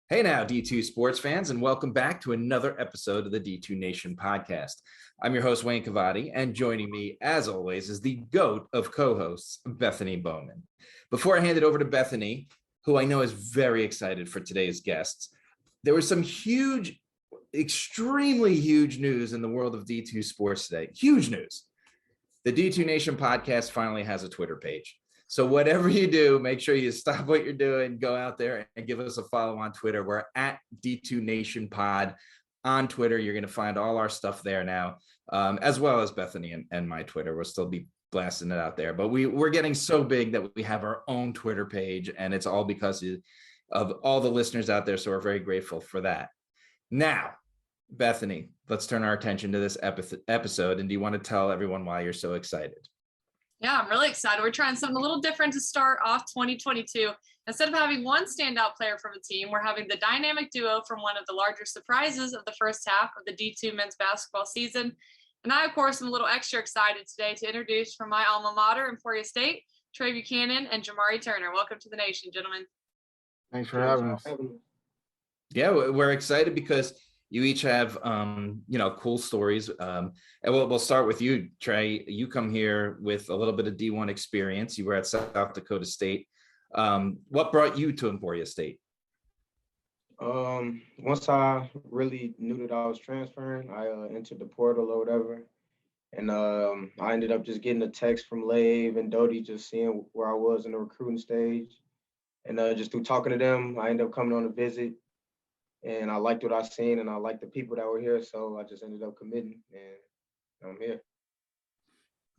Hey now, D2 sports fans, and welcome back to another episode of the D2 Nation Podcast. I'm your host, Wayne Cavadi, and joining me, as always, is the GOAT of co-hosts, Bethany Bowman. Before I hand it over to Bethany, who I know is very excited for today's guests, there was some huge, extremely huge news in the world of D2 sports today. Huge news. The D2 Nation Podcast finally has a Twitter page. So whatever you do, make sure you stop what you're doing, go out there and give us a follow on Twitter. We're at D2 Nation Pod on Twitter. You're going to find all our stuff there now, as well as Bethany and my Twitter. We'll still be blasting it out there. But we're getting so big that we have our own Twitter page, and it's all because of all the listeners out there. So we're very grateful for that. Now, Bethany, let's turn our attention to this episode. And do you want to tell everyone why you're so excited? Yeah, I'm really excited. We're trying something a little different to start off 2022. Instead of having one standout player from a team, we're having the dynamic duo from one of the larger surprises of the first half of the D2 men's basketball season. And I, of course, am a little extra excited today to introduce from my alma mater, Emporia State, Trey Buchanan and Jamah'Ri Turner. Welcome to the nation, gentlemen. Thanks for having us. Yeah, we're excited because you each have, cool stories. And we'll start with you, Trey. You come here with a little bit of D1 experience. You were at South Dakota State. What brought you to Emporia State? Once I really knew that I was transferring, I entered the portal or whatever. And I ended up just getting a text from Lave and Doty, just seeing where I was in the recruiting stage. And just through talking to them, I ended up coming on a visit. And I liked what I seen, and I liked the people that were here, so I just ended up committing, and I'm here.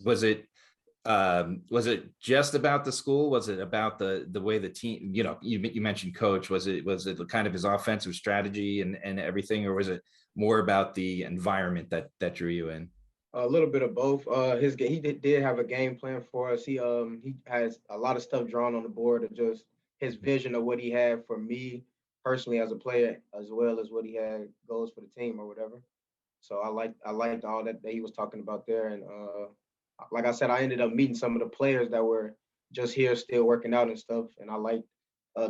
Was it just about the school? Was it about the way the team? You mentioned coach. Was it kind of his offensive strategy and everything, or was it more about the environment that drew you in? A little bit of both. He did have a game plan for us. He has a lot of stuff drawn on the board of just his vision of what he had for me personally as a player, as well as what he had goals for the team or whatever. So I liked all that he was talking about there. And like I said, I ended up meeting some of the players that were just here still working out and stuff. And I liked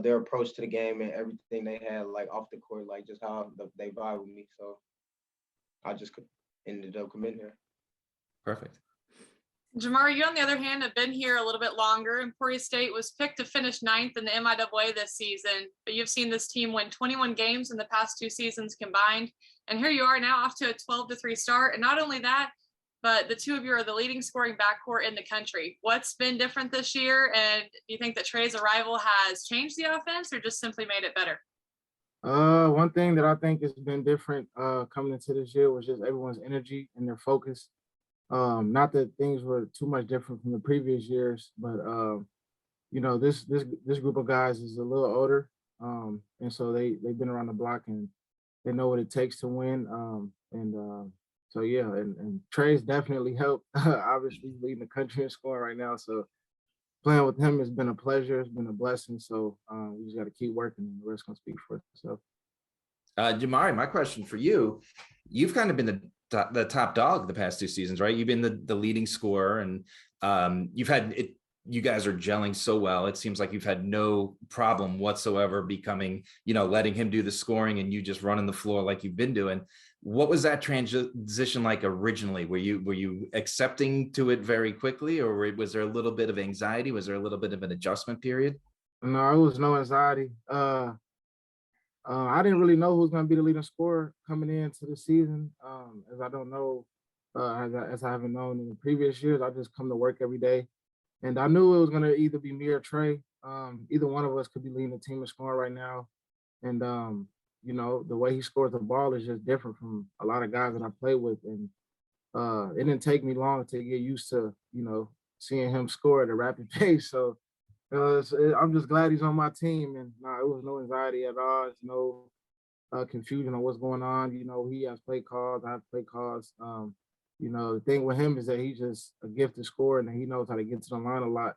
their approach to the game and everything they had, like off the court, like just how they vibe with me. So I just ended up committing here. Perfect. Jamah'Ri, you, on the other hand, have been here a little bit longer. Emporia State was picked to finish 9th in the MIAA this season, but you've seen this team win 21 games in the past 2 seasons combined. And here you are now off to a 12-3 start. And not only that, but the two of you are the leading scoring backcourt in the country. What's been different this year? And do you think that Trey's arrival has changed the offense or just simply made it better? One thing that I think has been different coming into this year was just everyone's energy and their focus. Not that things were too much different from the previous years, but this group of guys is a little older, and so they've been around the block and they know what it takes to win. And Trey's definitely helped. Obviously, he's leading the country in scoring right now, so playing with him has been a pleasure. It's been a blessing. So we just got to keep working, and the rest gonna speak for itself. Jamah'Ri, my question for you: you've kind of been the top dog the past 2 seasons, right? You've been the leading scorer, and you've had it. You guys are gelling so well. It seems like you've had no problem whatsoever becoming, letting him do the scoring and you just running the floor like you've been doing. What was that transition like originally? Were you accepting to it very quickly, or was there a little bit of anxiety? Was there a little bit of an adjustment period? No, it was no anxiety. I didn't really know who was going to be the leading scorer coming into the season, as I don't know, as I haven't known in the previous years. I just come to work every day, and I knew it was going to either be me or Trey. Either one of us could be leading the team in scoring right now, and the way he scores the ball is just different from a lot of guys that I play with, and it didn't take me long to get used to seeing him score at a rapid pace. So. I'm just glad he's on my team, and it was no anxiety at all. It's no confusion on what's going on. He has play calls, I have play calls. The thing with him is that he's just a gifted scorer, and he knows how to get to the line a lot.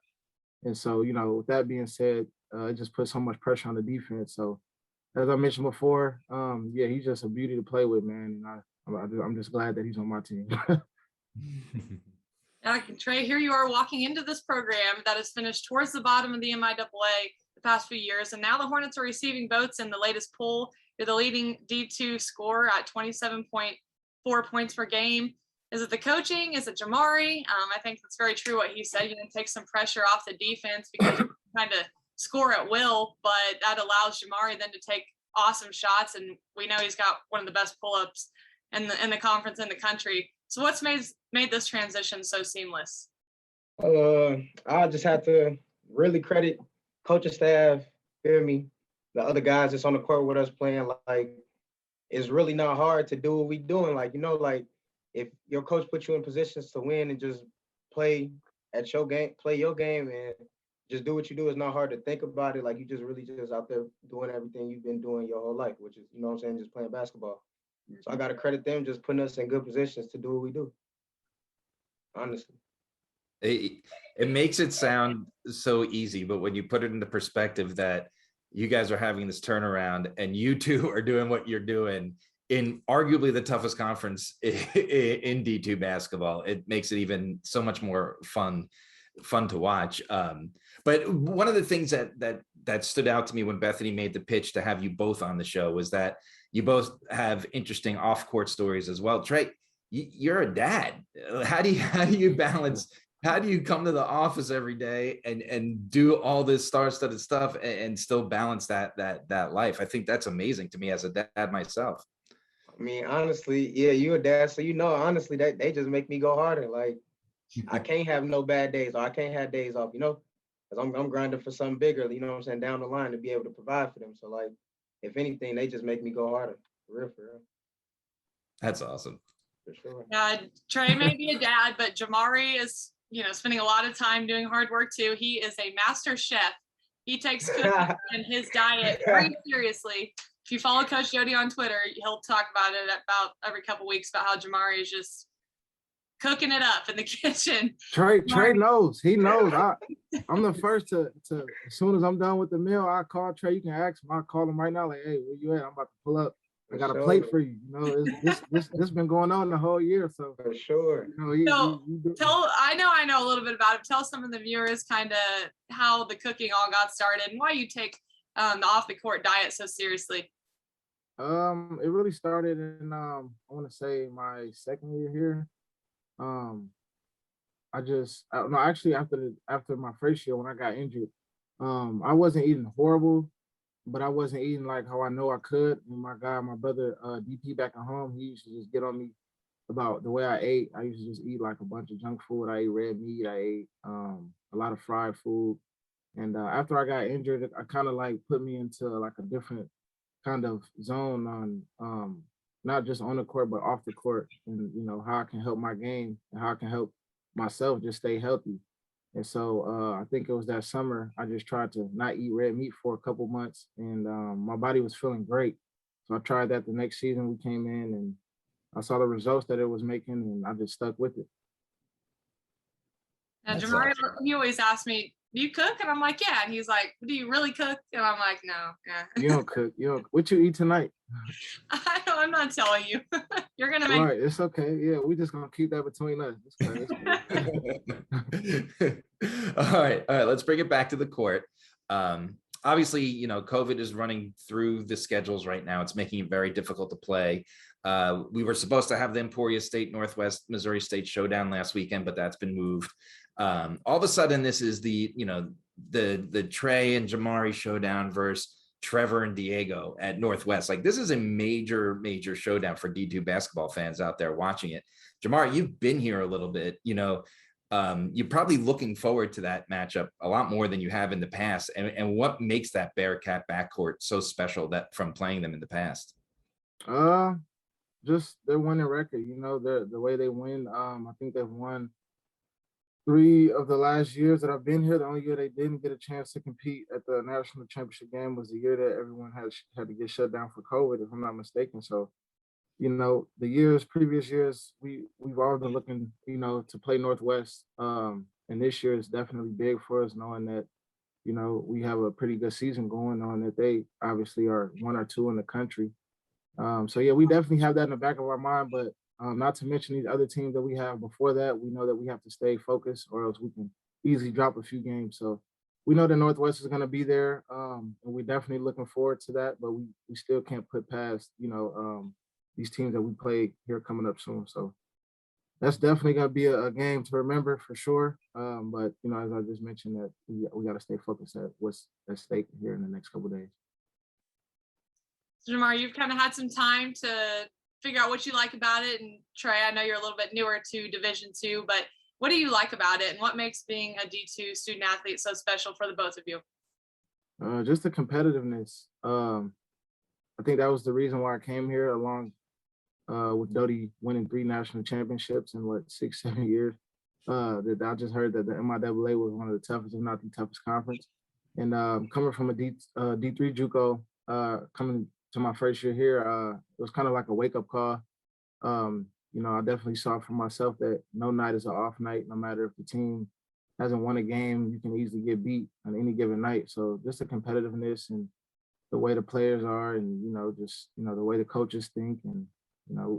And so, with that being said, it just puts so much pressure on the defense. So, as I mentioned before, he's just a beauty to play with, man. And I'm just glad that he's on my team. Trey, here you are walking into this program that is finished towards the bottom of the MIAA. the past few years. And now the Hornets are receiving votes in the latest poll. You're the leading D2 scorer at 27.4 points per game. Is it the coaching? Is it Jamah'Ri? I think that's very true what he said. You know, take some pressure off the defense because you kind of score at will, but that allows Jamah'Ri then to take awesome shots. And we know he's got one of the best pull-ups in the conference in the country. So what's made this transition so seamless? I just have to really credit coaching staff, feel me, the other guys that's on the court with us playing. Like, it's really not hard to do what we doing. Like, you know, like, if your coach puts you in positions to win and just play your game and just do what you do, it's not hard to think about it. Like, you just really just out there doing everything you've been doing your whole life, which is, you know what I'm saying, just playing basketball. So I got to credit them just putting us in good positions to do what we do, honestly. It makes it sound so easy, but when you put it into perspective that you guys are having this turnaround and you two are doing what you're doing in arguably the toughest conference in D2 basketball, it makes it even so much more fun to watch. But one of the things that stood out to me when Bethany made the pitch to have you both on the show was that you both have interesting off-court stories as well. Trey, you're a dad. How do you balance? How do you come to the office every day and do all this star-studded stuff and still balance that life? I think that's amazing to me as a dad myself. I mean, honestly, yeah, you a dad, so you know, honestly, they just make me go harder. Like, I can't have no bad days, or I can't have days off, you know, because I'm grinding for something bigger, you know what I'm saying, down the line to be able to provide for them. So, like, if anything, they just make me go harder, for real. That's awesome. For sure. Yeah, Trey may be a dad, but Jamah'Ri is, you know, spending a lot of time doing hard work too. He is a master chef. He takes cooking and his diet very seriously. If you follow Coach Jody on Twitter, he'll talk about it about every couple of weeks about how Jamah'Ri is just cooking it up in the kitchen. Trey knows. He knows. I'm the first to as soon as I'm done with the meal, I call Trey. You can ask him. I call him right now. Like, hey, where you at? I'm about to pull up. I got a plate for you. You know, this been going on the whole year. So for sure. You know, I know a little bit about it. Tell some of the viewers kind of how the cooking all got started and why you take the off the court diet so seriously. It really started in I want to say my second year here. Actually after my first year when I got injured, I wasn't eating horrible, but I wasn't eating like how I know I could. And my brother DP back at home, he used to just get on me about the way I ate. I used to just eat like a bunch of junk food. I ate red meat. I ate a lot of fried food. And after I got injured, it kind of like put me into like a different kind of zone on not just on the court, but off the court, and you know, how I can help my game and how I can help myself just stay healthy. And so I think it was that summer, I just tried to not eat red meat for a couple months, and my body was feeling great. So I tried that the next season we came in, and I saw the results that it was making, and I just stuck with it. Now, Jamah'Ri, he always asks me, do you cook? And I'm like, yeah. And he's like, do you really cook? And I'm like, no. Yeah. You don't cook. What you eat tonight? I'm not telling you. You're going to make. All right, it's okay. Yeah, we just going to keep that between us. All right. Let's bring it back to the court. Obviously, you know, COVID is running through the schedules right now. It's making it very difficult to play. We were supposed to have the Emporia State Northwest Missouri State showdown last weekend, but that's been moved. All of a sudden, this is the Trey and Jamah'Ri showdown versus Trevor and Diego at Northwest. Like, this is a major showdown for D2 basketball fans out there watching it. Jamah'Ri, you've been here a little bit. You know, you're probably looking forward to that matchup a lot more than you have in the past. And what makes that Bearcat backcourt so special that from playing them in the past? Just their winning record. You know, the way they win. I think they've won 3 of the last years that I've been here. The only year they didn't get a chance to compete at the national championship game was the year that everyone had to get shut down for COVID, if I'm not mistaken. So, you know, previous years, we've all been looking, you know, to play Northwest. And this year is definitely big for us, knowing that, you know, we have a pretty good season going on, that they obviously are 1 or 2 in the country. So yeah, we definitely have that in the back of our mind, but not to mention these other teams that we have before that. We know that we have to stay focused, or else we can easily drop a few games. So we know the Northwest is going to be there, and we're definitely looking forward to that. But we still can't put past, these teams that we play here coming up soon. So that's definitely going to be a game to remember for sure. But as I just mentioned, that we got to stay focused at what's at stake here in the next couple of days. Jamah'Ri, you've kind of had some time to figure out what you like about it. And Trey, I know you're a little bit newer to Division II, but what do you like about it, and what makes being a D2 student athlete so special for the both of you? Just the competitiveness. I think that was the reason why I came here, along with Doty winning 3 national championships in 6-7 years. That I just heard that the MIAA was one of the toughest, if not the toughest conference. And coming from a D3 JUCO, coming to my first year here, it was kind of like a wake-up call. I definitely saw for myself that no night is an off night. No matter if the team hasn't won a game, you can easily get beat on any given night. So just the competitiveness and the way the players are, and the way the coaches think, and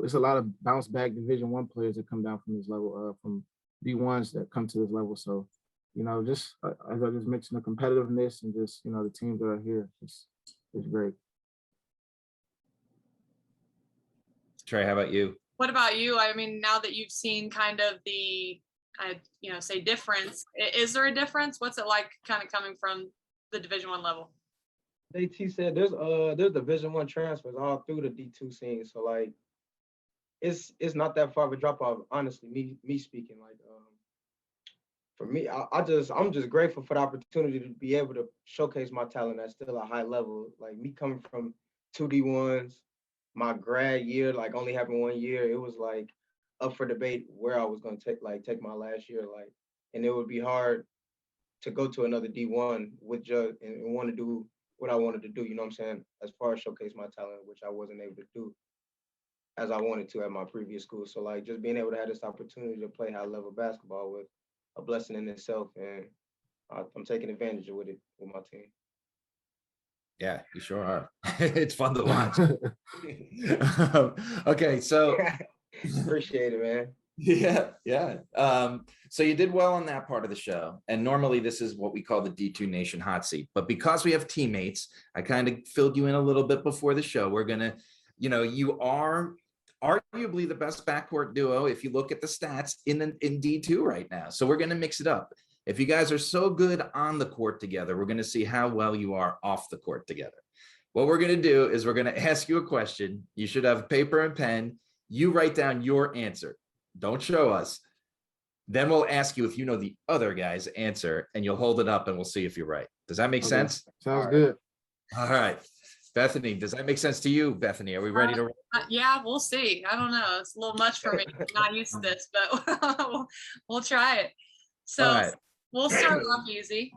it's a lot of bounce back Division I players that come down from this level, from D1s that come to this level. So just as I just mentioned, the competitiveness and just the teams that are here, it's great. Trey, how about you? What about you? I mean, now that you've seen kind of the, say difference, is there a difference? What's it like kind of coming from the Division I level? JT said there's Division I transfers all through the D2 scene. So it's not that far of a drop off, honestly, me speaking. For me, I'm just grateful for the opportunity to be able to showcase my talent at still a high level. Like, me coming from 2 D1s, my grad year, only happened 1 year. It was up for debate where I was going to take my last year. And it would be hard to go to another D1 with Jug and want to do what I wanted to do, you know what I'm saying? As far as showcase my talent, which I wasn't able to do as I wanted to at my previous school. So just being able to have this opportunity to play high level basketball was a blessing in itself. And I'm taking advantage of it with my team. Yeah, you sure are. It's fun to watch. Okay, so appreciate it, man. Yeah. So you did well on that part of the show. And normally this is what we call the D2 Nation Hot Seat. But because we have teammates, I kind of filled you in a little bit before the show. We're going to, you are arguably the best backcourt duo if you look at the stats in D2 right now. So we're going to mix it up. If you guys are so good on the court together, we're going to see how well you are off the court together. What we're going to do is we're going to ask you a question. You should have paper and pen. You write down your answer. Don't show us. Then we'll ask you if you know the other guy's answer, and you'll hold it up and we'll see if you're right. Does that make sense? Sounds good. All right. Bethany, does that make sense to you, Bethany? Are we ready to? Yeah, we'll see. I don't know. It's a little much for me. I'm not used to this, but we'll try it. So right. We'll start off easy.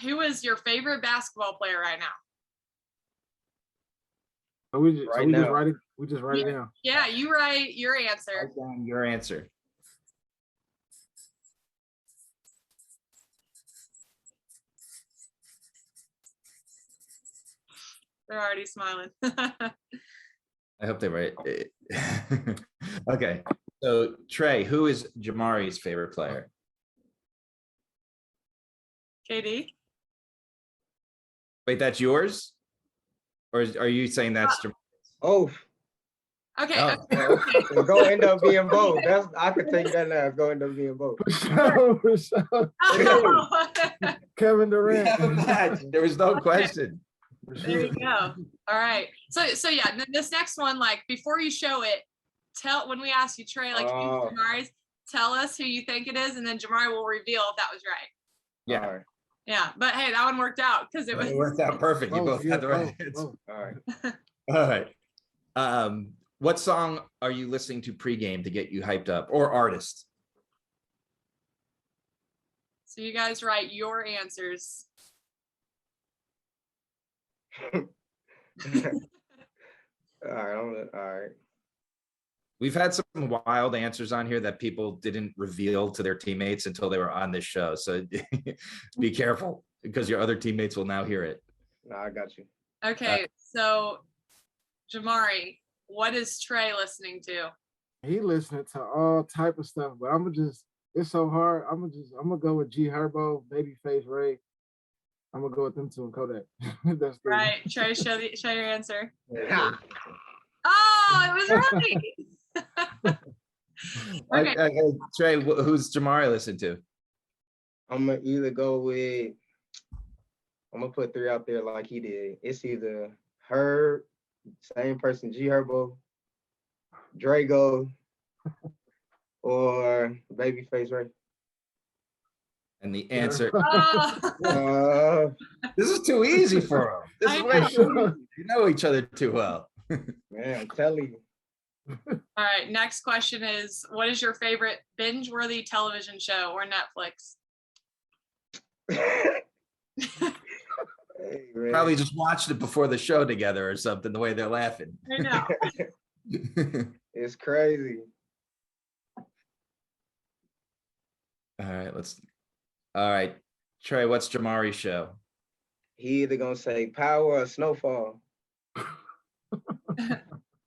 Who is your favorite basketball player right now? We just write it down. Yeah, you write your answer. Write down your answer. They're already smiling. I hope they write. Okay. So Trey, who is Jamah'Ri's favorite player? KD. Wait, that's yours? Or are you saying that's Jamah'Ri's? Oh. Okay. Oh. Okay. It's gonna end up being both. I could take that now. It's gonna end up being both. For sure. Oh. Kevin Durant. There was no question. There you go. All right. So yeah, this next one, before you show it, when we ask you, Trey, who's Jamah'Ri's, tell us who you think it is, and then Jamah'Ri will reveal if that was right. Yeah. Right. Yeah, but hey, that one worked out because it worked out perfect. You both had the right answer. All right. What song are you listening to pregame to get you hyped up, or artist? So you guys write your answers. All right. We've had some wild answers on here that people didn't reveal to their teammates until they were on this show. So be careful, because your other teammates will now hear it. No, I got you. Okay, so Jamah'Ri, what is Trey listening to? He listening to all type of stuff, but it's so hard. I'm gonna go with G Herbo, Babyface Ray. I'm gonna go with them two and Kodak. That's three. Right. Trey, show your answer. Oh, it was right. Okay. Trey, who's Jamah'Ri listen to? I'm gonna either go with. I'm gonna put three out there like he did. It's either Herb, same person, G Herbo, Drago, or Babyface Ray. And the answer, Oh. this is too easy for him. This is way too easy. You know each other too well. Man, I'm telling you. All right. Next question is, what is your favorite binge-worthy television show or Netflix? Hey, man. Probably just watched it before the show together or something, the way they're laughing. I know. It's crazy. All right. Trey, what's Jamah'Ri's show? He either gonna say Power or Snowfall.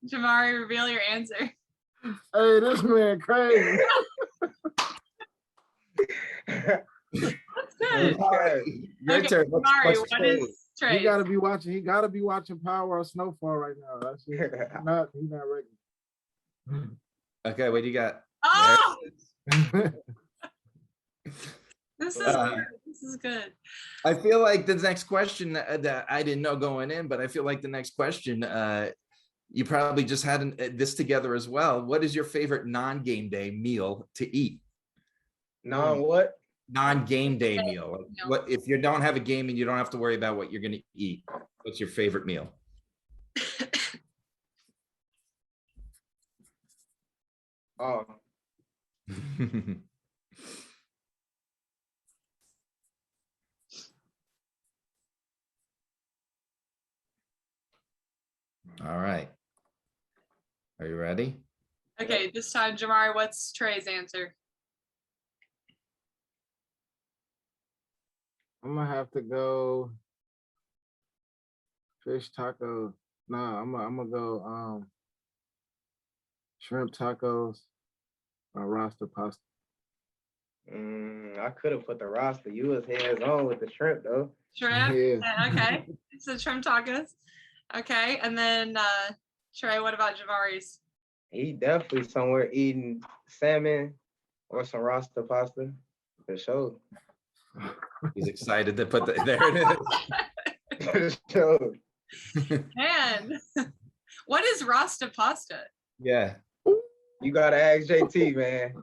Jamah'Ri, reveal your answer. Hey, this man crazy. That's good. Your turn. Jamah'Ri, What's what Trey's? is Trey? He gotta be watching Power or Snowfall right now. That's it. He's not ready. Okay, what do you got? Oh, There it is. this is good. This is good. I feel like the next question that I didn't know going in, but I feel like the next question, you probably just had this together as well. What is your favorite non-game day meal to eat? What? Non-game day meal. Like, what if you don't have a game and you don't have to worry about what you're going to eat? What's your favorite meal? Oh, All right. Are you ready? Okay, this time, Jamah'Ri, what's Trey's answer? I'm gonna have to go fish taco. Nah, I'm gonna go shrimp tacos or roster pasta. I could have put the roster. You was hands on with the shrimp though. Shrimp? Yeah. Okay. So shrimp tacos. Okay. And then Trey, what about Jamah'Ri's? He definitely somewhere eating salmon or some roster pasta for sure. He's excited to put there it is. For sure. Man, what is Rasta pasta? Yeah. You gotta ask JT, man.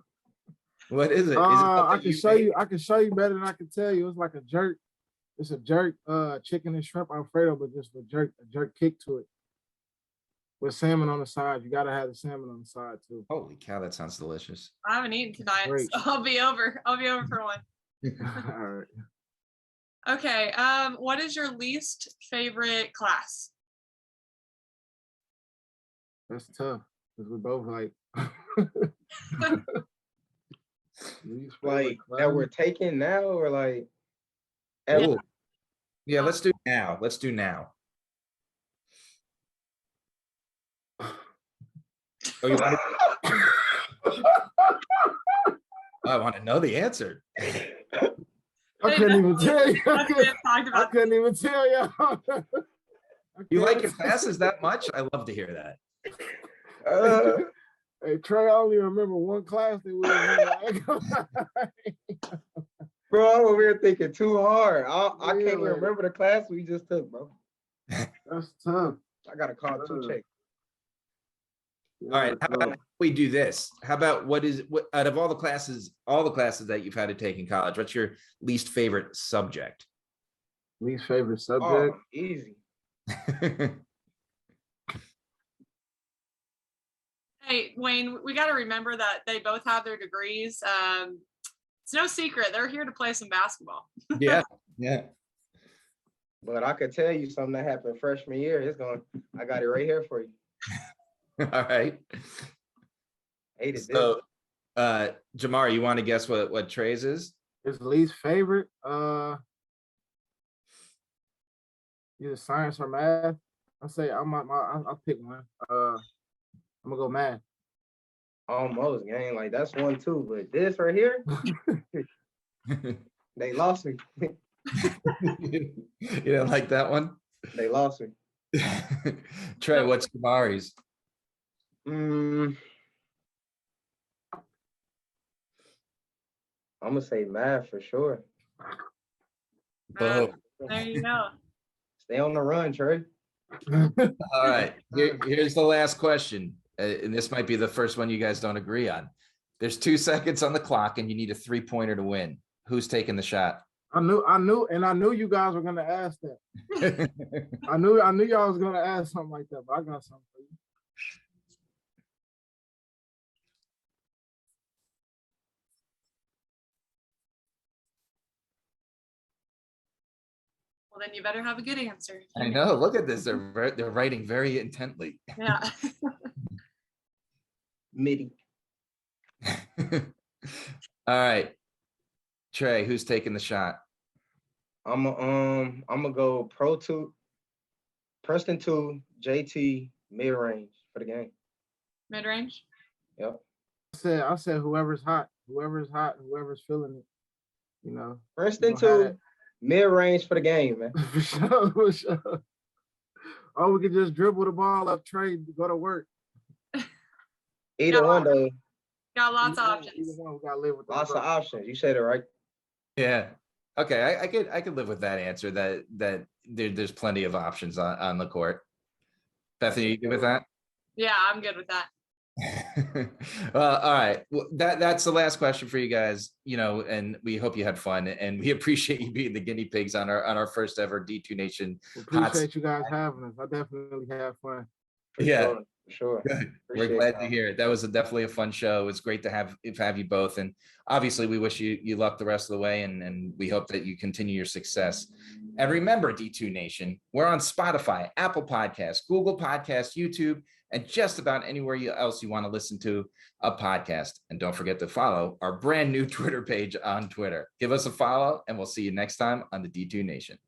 What is it? I can show you. I can show you better than I can tell you. It's like a jerk. It's a jerk chicken and shrimp Alfredo, but just a jerk kick to it with salmon on the side. You gotta have the salmon on the side too. Holy cow, that sounds delicious. I haven't eaten tonight, Great. so I'll be over for one. All right. Okay. What is your least favorite class? That's tough because we both like. Like that we're taking now or like Ooh. Yeah, let's do now. Oh, you want I want to know the answer. I couldn't even tell you. I couldn't even tell you. You like your classes that much? I love to hear that. Hey, Trey, I only remember one class that we were in. bro, I'm over here thinking too hard. I Yeah, can't man. remember the class we just took, bro. That's tough. I gotta call two check. All right, how about we do this? How about what out of all the classes that you've had to take in college, what's your least favorite subject? Least favorite subject? Oh, easy. Hey, Wayne, we got to remember that they both have their degrees. It's no secret they're here to play some basketball. Yeah. But I could tell you something that happened freshman year. I got it right here for you. All right. Hated So, Jamah'Ri, you want to guess what Trey's is? His least favorite? Either science or math. I'll pick one. I'm gonna go math. Almost, gang. Like that's one too. But this right here, they lost me. You don't like that one? They lost me. Trey, what's Jamah'Ri's? I'm gonna say math for sure. Boom. There you go. Stay on the run, Trey. All right. Here's the last question. And this might be the first one you guys don't agree on. There's 2 seconds on the clock and you need a 3-pointer to win. Who's taking the shot? I knew you guys were gonna ask that. I knew y'all was gonna ask something like that, but I got something for you. Well, then you better have a good answer. I know. Look at this. They're writing very intently. Yeah. Midi. All right. Trey, who's taking the shot? I'm gonna go Preston 2, JT mid range for the game. Mid range. Yep. I said whoever's hot, whoever's feeling it. You know. Preston 2 mid range for the game, man. For sure, for sure. Or we could just dribble the ball up, Trey, go to work. Either one though. Got lots of Either options. one, we gotta live with Lots of options. You said it right. Yeah. Okay. I could live with that answer. That there's plenty of options on the court. Bethany, you good with that? Yeah, I'm good with that. Well, all right. Well, that's the last question for you guys. You know, and we hope you had fun, and we appreciate you being the guinea pigs on our first ever D2 Nation. Appreciate you guys having us. I definitely had fun. Yeah. For sure. Good. We're glad to hear it. That was definitely a fun show. It's great to have you both. And obviously we wish you luck the rest of the way, and we hope that you continue your success. And remember, D2 Nation, we're on Spotify, Apple Podcasts, Google Podcasts, YouTube, and just about anywhere else you want to listen to a podcast. And don't forget to follow our brand new Twitter page on Twitter. Give us a follow, and we'll see you next time on the D2 Nation.